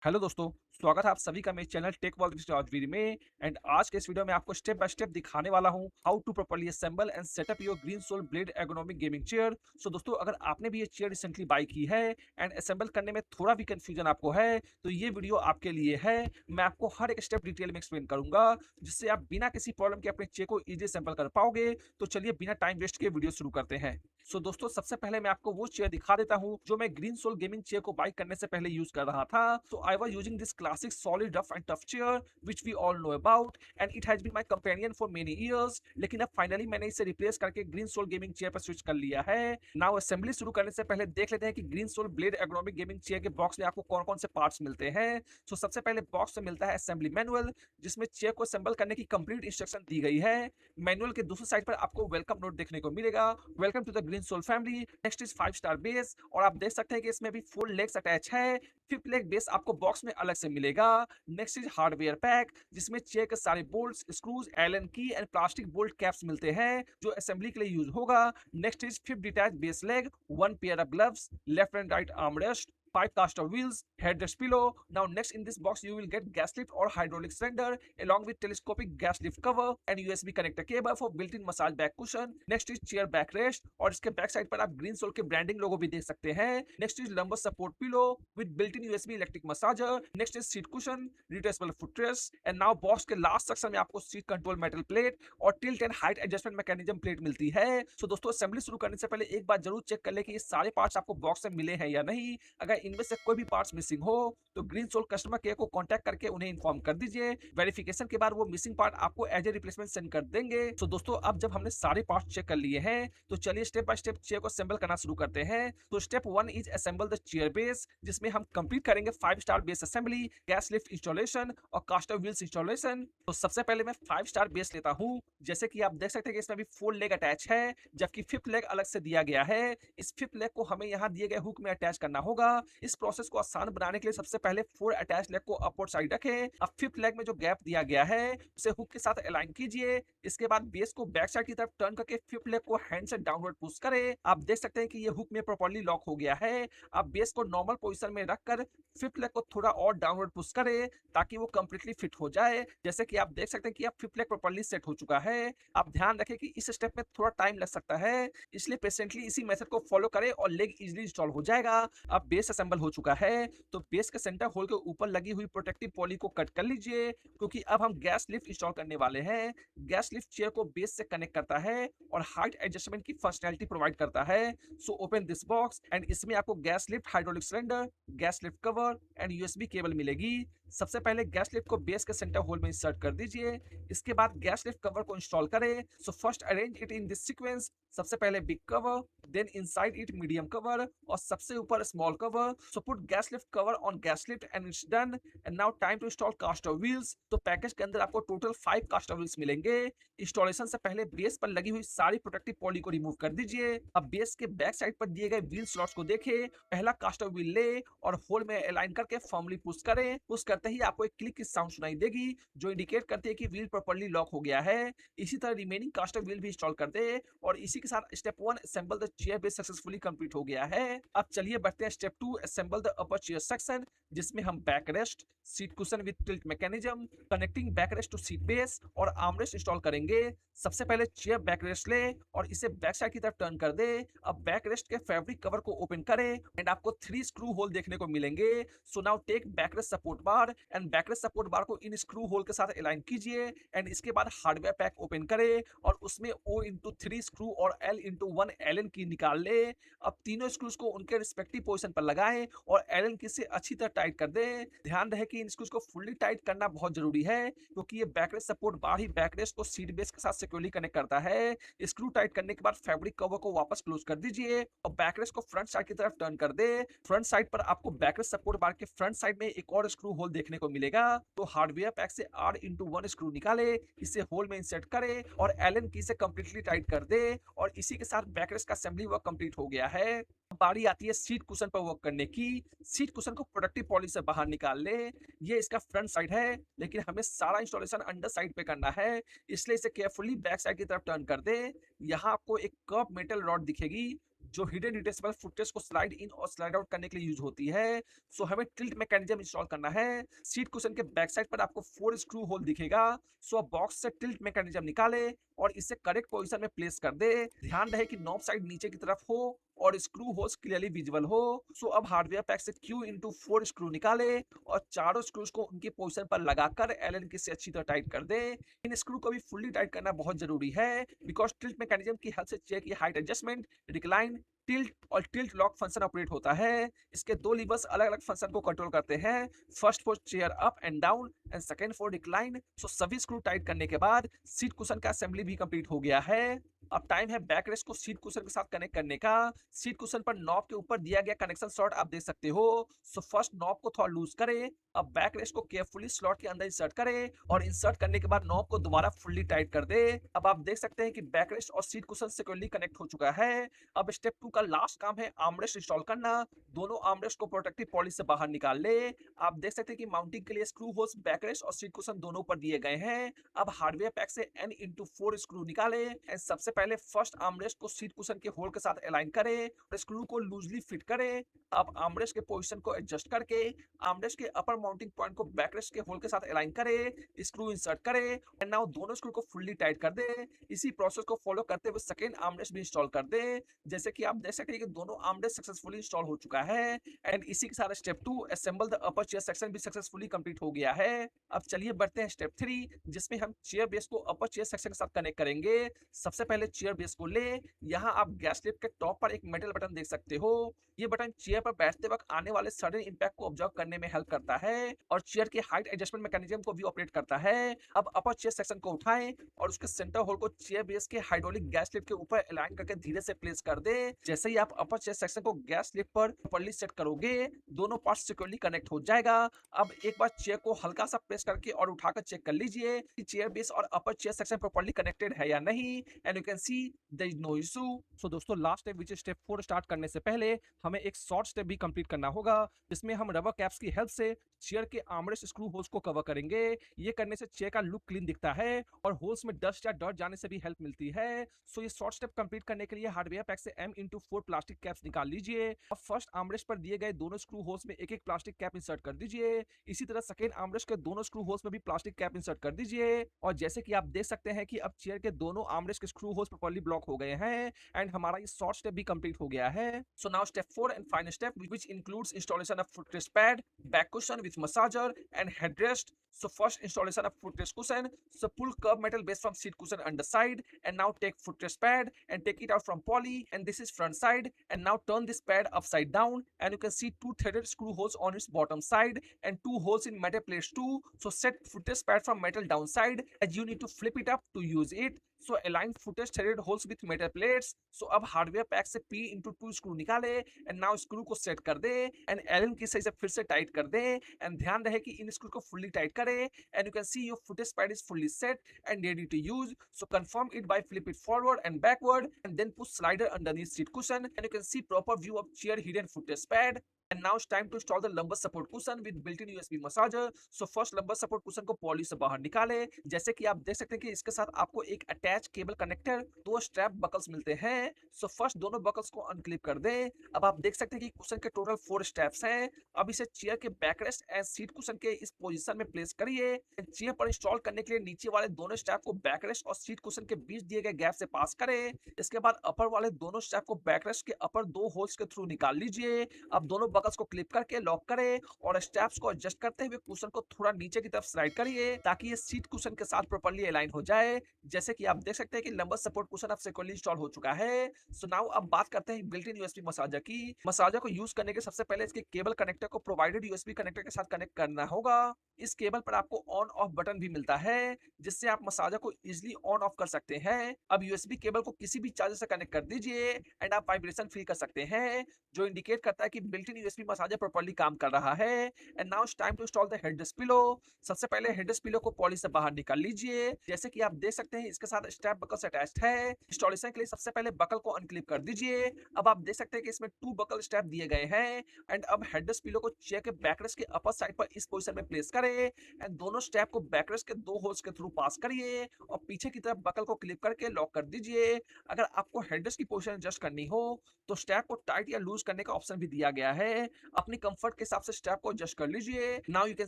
Hello दोस्तों, स्वागत है आप सभी का मेरे चैनल टेक वर्ल्ड राजवीर में। एंड आज के इस वीडियो में आपको स्टेप बाय स्टेप दिखाने वाला हूं how to properly assemble and setup your Green soul blade ergonomic gaming chair. So दोस्तों, अगर आपने भी ये चेयर रिसेंटली बाय की है एंड असेंबल करने में थोड़ा भी कंफ्यूजन आपको है तो ये वीडियो आपके लिए है। मैं आपको हर एक स्टेप डिटेल में एक्सप्लेन करूंगा जिससे आप बिना किसी प्रॉब्लम के अपने चेयर को इजीली असेंबल कर पाओगे। तो चलिए बिना टाइम वेस्ट के वीडियो शुरू करते हैं। सो दोस्तों, सबसे पहले मैं आपको वो चेयर दिखा देता हूं जो मैं ग्रीन सोल गेमिंग चेयर को बाय करने से पहले यूज कर रहा था। So I was using this classic solid rough and tough chair which we all know about and it has been my companion for many years। लेकिन अब finally मैंने इसे रिप्लेस करके ग्रीन सोल गेमिंग चेयर पर switch कर लिया है। Now assembly शुरू करने से पहले देख लेते हैं कि green soul blade ergonomic gaming chair के बॉक्स में आपको कौन कौन से पार्ट्स मिलते हैं। सो सबसे पहले बॉक्स में मिलता है असेंबली मैनुअल जिसमें चेयर को असेंबल करने की कंप्लीट इंस्ट्रक्शन दी गई है। मैनुअल के दूसरी साइड पर आपको वेलकम नोट देखने को मिलेगा, welcome to the green soul family, next is 5 star base. और आप देख सकते हैं कि इसमें भी 4 लेग्स अटैच है। फिफ्थ लेग बेस आपको बॉक्स में अलग से मिलेगा। नेक्स्ट इज हार्डवेयर पैक जिसमें चेयर के सारे bolts, screws, allen key and plastic bolt caps मिलते हैं जो असेंबली के लिए यूज होगा। Next is fifth detach base leg, 1 pair of gloves, left and right arm rest, 5 caster wheels, headrest pillow. Now next in this box you will get gas lift or hydraulic cylinder along with telescopic gas lift cover and USB connector cable for built-in massage back cushion. Next is chair backrest और इसके back side पर आप green soul के branding लोगो भी देख सकते हैं। Next is lumbar support pillow with built-in USB electric massager. Next is seat cushion, retractable footrest and now box के लास्ट सेक्शन में आपको सीट कंट्रोल मेटल प्लेट और tilt and height adjustment mechanism plate मिलती है। सो दोस्तों, assembly शुरू करने से पहले एक बार जरूर चेक कर ले कि ये सारे पार्ट्स आपको बॉक्स में मिले हैं या नहीं। अगर इनमें से कोई भी पार्ट्स मिसिंग हो तो ग्रीन सोल कस्टमर केयर को कांटेक्ट करके उन्हें इन्फॉर्म कर दीजिए। वेरिफिकेशन के बाद वो मिसिंग पार्ट आपको एज ए रिप्लेसमेंट सेंड कर देंगे। तो दोस्तों, अब जब हमने सारे पार्ट्स चेक कर लिए हैं तो चलिए स्टेप बाय स्टेप चेयर को असेंबल करना शुरू करते हैं। तो step 1 is assemble the chair base जिसमें हम कंप्लीट करेंगे 5 star base assembly, gas lift installation और कास्टर व्हील्स इंस्टॉलेशन। तो सबसे पहले मैं 5 स्टार बेस लेता हूं। जैसे कि आप देख सकते हैं कि इसमें भी 4 लेग अटैच है जबकि फिफ्थ लेग अलग से दिया गया है। इस फिफ्थ लेग को हमें यहाँ दिए गए हुक में अटैच करना होगा। इस प्रोसेस को आसान बनाने के लिए सबसे पहले 4 अटैच लेग को अपवर्ड साइड रखें। अब फिफ्थ लेग में जो गैप दिया गया है उसे हुक के साथ अलाइन कीजिए। इसके बाद बेस को बैक साइड की तरफ टर्न करके फिफ्थ लेग को हैंड से डाउनवर्ड पुश करें। आप देख सकते हैं कि ये हुक में प्रॉपर्ली लॉक हो गया है। अब बेस को नॉर्मल पोजीशन में रखकर फिफ्थ लेग को थोड़ा और डाउनवर्ड पुश करें ताकि वो कंप्लीटली फिट हो जाए। जैसे कि आप देख सकते हैं कि अब फिफ्थ लेग प्रॉपर्ली सेट हो चुका है। आप ध्यान रखें कि इस स्टेप में थोड़ा टाइम लग सकता है, इसलिए पेशेंटली इसी मेथड को फॉलो करें और लेग इजीली इंस्टॉल हो जाएगा। अब बेस असेंबल हो चुका है तो बेस के सेंटर होल के ऊपर लगी हुई प्रोटेक्टिव पॉली को कट कर लीजिए क्योंकि अब हम गैस लिफ्ट इंस्टॉल करने वाले हैं। गैस लिफ्ट चेयर को बेस से कनेक्ट करता है और हाइट एडजस्टमेंट की फंक्शनैलिटी प्रोवाइड करता है। So open this box and इसमें आपको gas lift hydraulic cylinder, gas lift cover and USB cable मिलेगी। सबसे पहले गैस लिफ्ट को बेस के सेंटर होल में इंसर्ट कर दीजिए। इसके बाद गैस लिफ्ट कवर को इंस्टॉल करें। So first arrange it in this sequence. सबसे पहले big cover, then inside it medium cover और सबसे ऊपर small cover. So put gas lift cover on gas lift and it's done. And now time to install caster wheels. तो package के अंदर आपको total 5 caster wheels मिलेंगे। Installation से पहले बेस पर लगी हुई सारी प्रोटेक्टिव पॉली को रिमूव कर दीजिए। अब बेस के बैक साइड पर दिए गए व्हील स्लॉट्स को देखें। पहला कास्टर व्हील ले और होल में अलाइन करके फर्मली पुश करें। पुश करते ही आपको एक क्लिक की साउंड सुनाई देगी जो इंडिकेट करती है कि व्हील प्रॉपर्ली लॉक हो गया है। इसी तरह रिमेनिंग कास्टर व्हील भी इंस्टॉल कर दे और इसी के साथ step 1 assemble the chair base successfully complete हो गया है। अब चलिए बढ़ते हैं step 2 assemble the upper chair section जिसमें हम back rest, seat cushion with tilt mechanism, connecting back rest to seat base और आर्मरेस्ट इंस्टॉल करेंगे। सबसे पहले चेयर बैक रेस्ट ले और इसे बैक साइड की तरफ टर्न कर दे। अब बैक रेस्ट के फैब्रिक कवर को ओपन करें एंड आपको 3 स्क्रू होल देखने को मिलेंगे। So now take back rest support bar and back rest support bar को इन स्क्रू होल के साथ अलाइन कीजिए एंड इसके बाद हार्डवेयर पैक ओपन करें और उसमें O×3 स्क्रू और L×1 एलन की निकाल ले। अब तीनों स्क्रूज को उनके रिस्पेक्टिव पोजीशन पर लगाएं और एलन की से अच्छी तरह टाइट कर दें। ध्यान रहे कि इन स्क्रूज को फुल्ली टाइट करना बहुत जरूरी है क्योंकि ये बैकरेस्ट सपोर्ट बार ही बैकरेस्ट को सीट बेस के साथ सिक्योरली कनेक्ट करता है। स्क्रू टाइट करने के बाद फैब्रिक कवर को वापस क्लोज कर दीजिए और बैकरेस्ट को फ्रंट साइड की तरफ टर्न कर दे। फ्रंट साइड पर आपको बैकरेस्ट सपोर्ट बार के फ्रंट साइड में एक और स्क्रू होल देखने को मिलेगा। तो हार्डवेयर पैक से R×1 स्क्रू निकाले, इसे होल में इंसर्ट करे और एलन की से कंप्लीटली टाइट कर दे और इसी के साथ बैकरेस्ट का असेंबली वर्क कंप्लीट हो गया है। बारी आती है सीट कुशन पर वर्क करने की। सीट कुशन को प्रोटेक्टिव पॉली से बाहर निकाल ले। ये इसका फ्रंट साइड है लेकिन हमें सारा इंस्टॉलेशन अंडर साइड पे करना है, इसलिए इसे केयरफुली बैक साइड की तरफ टर्न कर दे। यहाँ आपको एक कर्व मेटल रॉड दिखेगी जो हिडन रिट्रेसेबल फुटरेस्ट को स्लाइड इन और स्लाइड आउट करने के लिए यूज होती है। सो हमें टिल्ट मैकेनिज्म इंस्टॉल करना है। सीट कुशन के बैक साइड पर आपको 4 स्क्रू होल दिखेगा। सो अब बॉक्स से टिल्ट मैकेनिज्म निकाले और इसे करेक्ट पोजीशन में प्लेस कर दे। ध्यान रहे कि नॉब साइड नीचे की तरफ हो और स्क्रू होल्स क्लियरली विजिबल हो। सो अब हार्डवेयर पैक से Q इंटू 4 स्क्रू निकाले और चारों स्क्रूज को उनकी पोजीशन पर लगाकर एलन की से अच्छी तरह टाइट कर दे। इन स्क्रू को भी फुल्ली टाइट करना बहुत जरूरी है बिकॉज टिल्ट मैकेनिज्म की हेल्प से चेयर की हाइट एडजस्टमेंट, रिक्लाइन, टिल्ट और टिल्ट लॉक फंक्शन ऑपरेट होता है। इसके दो लीवर्स अलग अलग फंक्शन को कंट्रोल करते हैं, first for chair up and down and second for recline. So सभी स्क्रू टाइट करने के बाद सीट कुशन का असेंबली भी कंप्लीट हो गया है। अब टाइम है बैक रेस्ट को सीट कुशन के साथ कनेक्ट करने का। सीट कुशन पर नॉब के ऊपर दिया गया कनेक्शन स्लॉट आप देख सकते हो। सो फर्स्ट नॉब को थोड़ा लूज करें। अब बैक रेस्ट को केयरफुली स्लॉट के अंदर इंसर्ट करें और इंसर्ट करने के बाद नॉब को दोबारा फुल्ली टाइट कर दे। अब आप देख सकते हैं कि बैक रेस्ट और सीट कुशन सिक्योरली कनेक्ट हो चुका है। अब स्टेप 2 का लास्ट काम है आर्मरेस्ट इंस्टॉल करना। दोनों आर्मरेस्ट को प्रोटेक्टिव पॉली से बाहर निकाल ले। आप देख सकते हैं कि माउंटिंग के लिए स्क्रू होल्स बैक रेस्ट और सीट कुशन दोनों पर दिए गए हैं। अब हार्डवेयर पैक से N इंटू 4 स्क्रू निकाले एंड सबसे पहले फर्स्ट आर्मरेस्ट को सीट कुशन के होल के साथ अलाइन करें और स्क्रू को लूजली फिट करें। अब आर्मरेस्ट के पोजीशन को एडजस्ट करके आर्मरेस्ट के अपर माउंटिंग पॉइंट को बैकरेस्ट के होल के साथ अलाइन करें, स्क्रू इंसर्ट करें एंड नाउ दोनों स्क्रू को फुल्ली टाइट कर दें। इसी प्रोसेस को फॉलो करते हुए सेकंड आर्मरेस्ट भी इंस्टॉल कर दें। जैसे कि आप देख सकते हैं कि दोनों आर्मरेस्ट सक्सेसफुली इंस्टॉल हो चुका है एंड इसी के साथ step 2 assemble the upper chair section भी सक्सेसफुली कंप्लीट हो गया है। अब चलिए बढ़ते हैं स्टेप 3 जिसमें हम चेयर बेस को अपर चेयर सेक्शन के साथ कनेक्ट करेंगे। सबसे पहले चेयर बेस को ले, यहाँ आप गैस लिफ्ट के टॉप पर एक मेटल बटन देख सकते हो। ये बटन चेयर पर बैठते वक्त आने वाले सडन इंपैक्ट को ऑब्जर्व करने में हेल्प करता है और चेयर के हाइट एडजस्टमेंट मैकेनिज्म को भी ऑपरेट करता है। अब अपर चेयर सेक्शन को उठाएं और उसके सेंटर होल को चेयर बेस के हाइड्रोलिक गैस लिफ्ट के ऊपर अलाइन करके धीरे से प्लेस कर दे। जैसे ही आप अपर चेयर सेक्शन को गैस लिफ्ट पर प्रॉपर्ली सेट करोगे, दोनों पार्ट सिक्योरली कनेक्ट हो जाएगा। अब एक बार चेयर को हल्का सा प्रेस करके और उठाकर चेक कर लीजिए कि चेयर बेस और upper chair section properly connected है या नहीं and you can see there is no issue. So दोस्तों last step which is step 4 start करने से पहले हमें एक शॉर्ट स्टेप भी कंप्लीट करना होगा जिसमें हम रबर कैप्स की हेल्प से चेयर के आर्मरेस्ट स्क्रू होल्स को कवर करेंगे। ये करने से चेयर का लुक क्लीन दिखता है और होल्स में डस्ट या डर्ट जाने से भी हेल्प मिलती है। सो ये शॉर्ट स्टेप कंप्लीट करने के लिए हार्डवेयर पैक से M इंटू 4 प्लास्टिक कैप्स निकाल लीजिए। अब फर्स्ट आर्मरेस्ट पर दिए गए दोनों स्क्रू होल्स में एक एक प्लास्टिक कैप इंसर्ट कर दीजिए। इसी तरह सेकेंड आर्मरेस्ट के दोनों स्क्रू होल्स में भी प्लास्टिक कैप इंसर्ट कर दीजिए और जैसे कि आप देख सकते हैं कि अब चेयर के दोनों आर्मरेस्ट के स्क्रू होल्स प्रॉपर्ली ब्लॉक हो गए हैं एंड हमारा ये शॉर्ट स्टेप भी कंप्लीट हो गया है। So now step 4 and final step which includes installation of footrest pad, back cushion with massager and headrest. So first installation of footrest cushion. So pull curved metal base from seat cushion underside and now take footrest pad and take it out from poly and this is front side and now turn this pad upside down and you can see two threaded screw holes on its bottom side and two holes in metal plates too. So set footrest pad from metal downside as you need to flip it up to use it. So align footrest threaded holes with metal plates. So अब hardware pack से P into 2 screw निकाले and now screw को set कर दे and Alan की सही से फिर से टाइट कर दे एंड ध्यान रहे कि इन स्क्रू को फुल्ली टाइट करे and you can see your footrest pad is fully set and ready to use. So confirm it by flip it forward and backward and then push slider underneath seat cushion and you can see proper view of chair hidden footrest pad. And now it's time to install the lumbar support cushion with built-in USB massager. So first lumbar support cushion को poly से बाहर निकाले। जैसे कि आप देख सकते हैं कि इसके साथ आपको एक अटैच केबल कनेक्टर, दो स्ट्रैप बकल्स मिलते हैं। सो फर्स्ट दोनों बकल्स को अनक्लिप कर दें। अब आप देख सकते हैं कि कुशन के टोटल 4 स्ट्रैप्स हैं। अब इसे चेयर के बैकरेस्ट एंड सीट कुशन के इस पोजीशन में प्लेस करिए। चेयर पर इंस्टॉल करने के लिए नीचे वाले दोनों स्ट्रैप को बैकरेस्ट और सीट कुशन के बीच दिए गए गैप से पास करें। इसके बाद अपर वाले दोनों स्ट्रैप को बैकरेस्ट के अपर 2 होल्स के थ्रू निकाल लीजिए। अब दोनों बकल्स को क्लिप करके लॉक करें और स्ट्रैप्स को एडजस्ट करते हुए कुशन को थोड़ा नीचे की तरफ स्लाइड करिए ताकि ये सीट कुशन के साथ प्रॉपर्ली अलाइन हो जाए। जैसे कि आप देख सकते हैं कि लंबर सपोर्ट कुशन अब सिक्योरली इंस्टॉल हो चुका है। सो नाउ अब बात करते हैं बिल्ट इन यूएसबी मसाजर की। मसाजर को यूज करने के सबसे पहले इसके केबल कनेक्टर को प्रोवाइडेड यूएसबी कनेक्टर के साथ कनेक्ट करना होगा। इस केबल पर आपको ऑन ऑफ बटन भी मिलता है जिससे आप मसाजर को इजिली ऑन ऑफ कर सकते हैं। अब यूएसबी केबल को किसी भी चार्जर से कनेक्ट कर दीजिए एंड आप वाइब्रेशन फील कर सकते हैं जो इंडिकेट करता है कि built in USB massager properly काम कर रहा है। And now it's time to install the headrest pillow. सबसे पहले हेडरेस्ट पिलो को पॉली से बाहर निकाल लीजिए। जैसे कि आप देख सकते हैं इसके साथ स्ट्रैप बकल्स अटैच्ड है। इंस्टॉलेशन के लिए सबसे पहले बकल को अनक्लिप कर दीजिए। अब आप देख सकते हैं कि इसमें 2 बकल स्ट्रैप दिए गए हैं। एंड अब हेडरेस्ट पिलो को चेयर के बैकरेस्ट के अपर साइड पर इस पोजीशन में प्लेस करें एंड दोनों स्ट्रैप को बैकरेस्ट के 2 होल्स के थ्रू पास करिए और पीछे की तरफ बकल को क्लिप करके लॉक कर दीजिए। अगर आपको हेडरेस्ट की पोजीशन एडजस्ट करनी हो तो स्ट्रैप को टाइट या लूज करने का ऑप्शन भी दिया गया है। अपनी कंफर्ट के हिसाब से स्ट्रैप को एडजस्ट कर लीजिए। Now you can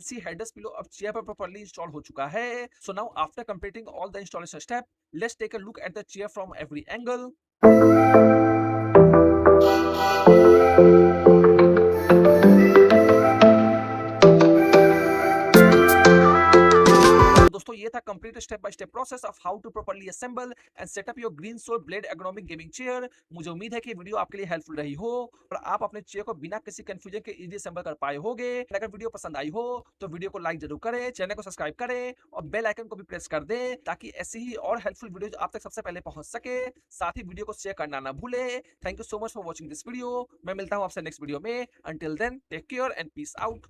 see headrest pillow अब चेयर पर प्रॉपर्ली इंस्टॉल हो चुका है। So now after completing all the installation step, let's take a look at the chair from every angle. दोस्तों ये था complete step by step process of how to properly assemble and setup your Green soul blade ergonomic gaming chair. मुझे उम्मीद है कि video आपके लिए helpful रही हो और आप अपने चेयर को बिना किसी कंफ्यूजन के इजीली असेंबल कर पाए होगे। अगर वीडियो पसंद आई हो तो वीडियो को लाइक जरूर करें, चैनल को सब्सक्राइब करें और बेल आइकन को भी प्रेस कर दें ताकि ऐसी ही और हेल्पफुल वीडियो आप तक सबसे पहले पहुंच सके। साथ ही वीडियो को शेयर करना ना भूले। Thank you so much for watching this video. मैं मिलता हूं आपसे नेक्स्ट वीडियो में। Until then take care and peace out.